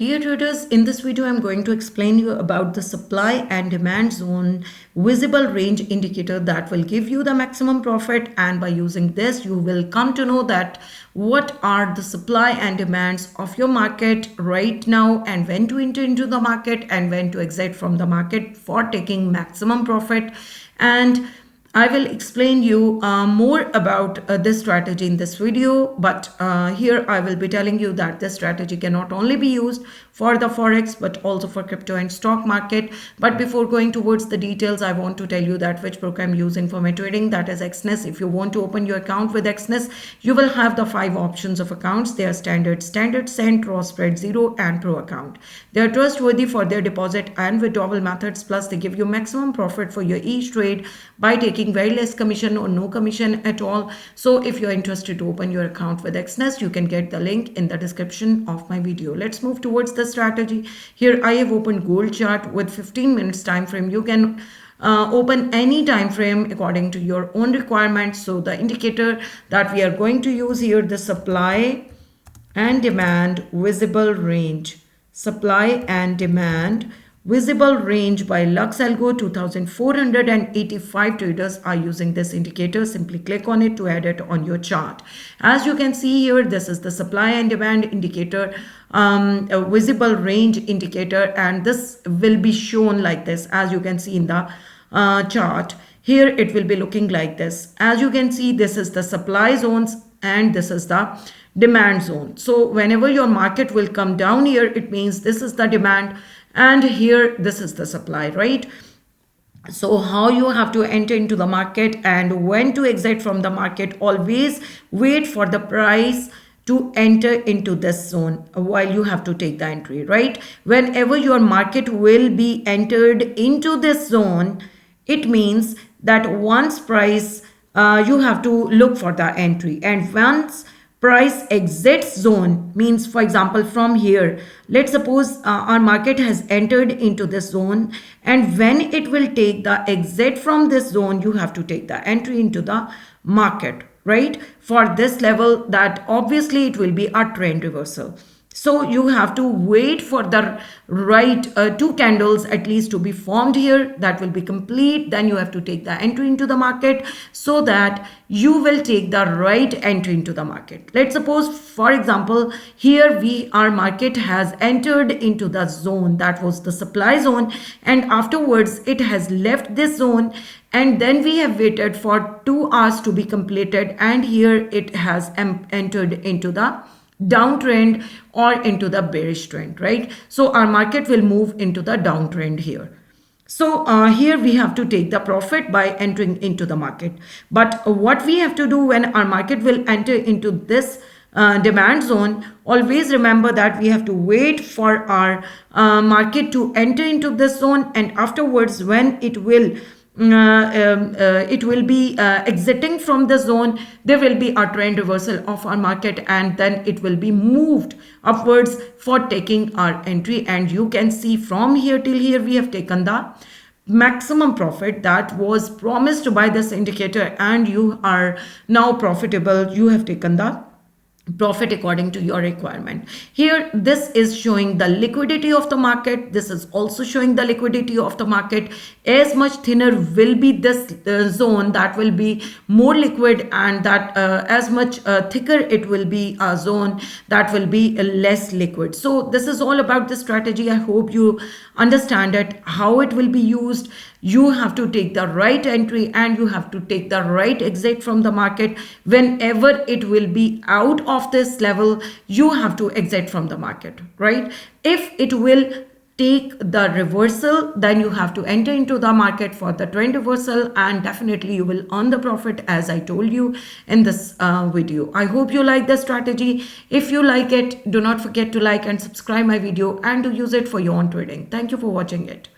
Dear traders, in this video I'm going to explain you about the supply and demand zone visible range indicator that will give you the maximum profit, and by using this you will come to know that what are the supply and demands of your market right now and when to enter into the market and when to exit from the market for taking maximum profit. And I will explain you more about this strategy in this video, but here I will be telling you that this strategy can not only be used for the Forex but also for crypto and stock market. But before going towards the details, I want to tell you that which program I'm using for my trading, that is Exness. If you want to open your account with Exness, you will have the 5 options of accounts. They are standard, cent, raw spread, zero and pro account. They are trustworthy for their deposit and withdrawal methods, plus they give you maximum profit for your each trade by taking very less commission or no commission at all. So if you're interested to open your account with Exness, you can get the link in the description of my video. Let's move towards the strategy. Here I have opened gold chart with 15 minutes time frame. You can open any time frame according to your own requirements. So the indicator that we are going to use here, the supply and demand visible range. Supply and demand visible range by Lux Algo. 2485 traders are using this indicator. Simply click on it to add it on your chart. As you can see here, this is the supply and demand indicator, a visible range indicator, and this will be shown like this. As you can see in the chart here, it will be looking like this. As you can see, this is the supply zones and this is the demand zone. So whenever your market will come down here, it means this is the demand and here this is the supply, right? So how you have to enter into the market and when to exit from the market, always wait for the price to enter into this zone while you have to take the entry, right? Whenever your market will be entered into this zone, it means that once price you have to look for the entry, and once price exits zone means, for example, from here, let's suppose our market has entered into this zone, and when it will take the exit from this zone, you have to take the entry into the market, right? For this level, that obviously it will be a trend reversal. So you have to wait for the right 2 candles at least to be formed here. That will be complete. Then you have to take the entry into the market so that you will take the right entry into the market. Let's suppose, for example, here our market has entered into the zone that was the supply zone, and afterwards it has left this zone, and then we have waited for 2 hours to be completed, and here it has entered into the downtrend or into the bearish trend, right? So our market will move into the downtrend here. So here we have to take the profit by entering into the market. But what we have to do when our market will enter into this demand zone, always remember that we have to wait for our market to enter into this zone, and afterwards when it will be exiting from the zone, there will be a trend reversal of our market, and then it will be moved upwards for taking our entry. And you can see from here till here we have taken the maximum profit that was promised by this indicator, and you are now profitable. You have taken the profit according to your requirement. Here this is showing the liquidity of the market. This is also showing the liquidity of the market. As much thinner will be this zone, that will be more liquid, and that as much thicker it will be a zone, that will be less liquid. So this is all about the strategy. I hope you understand it, how it will be used. You have to take the right entry and you have to take the right exit from the market. Whenever it will be out of this level, you have to exit from the market, right? If it will take the reversal, then you have to enter into the market for the trend reversal, and definitely you will earn the profit as I told you in this video. I hope you like the strategy. If you like it, do not forget to like and subscribe my video and to use it for your own trading. Thank you for watching it.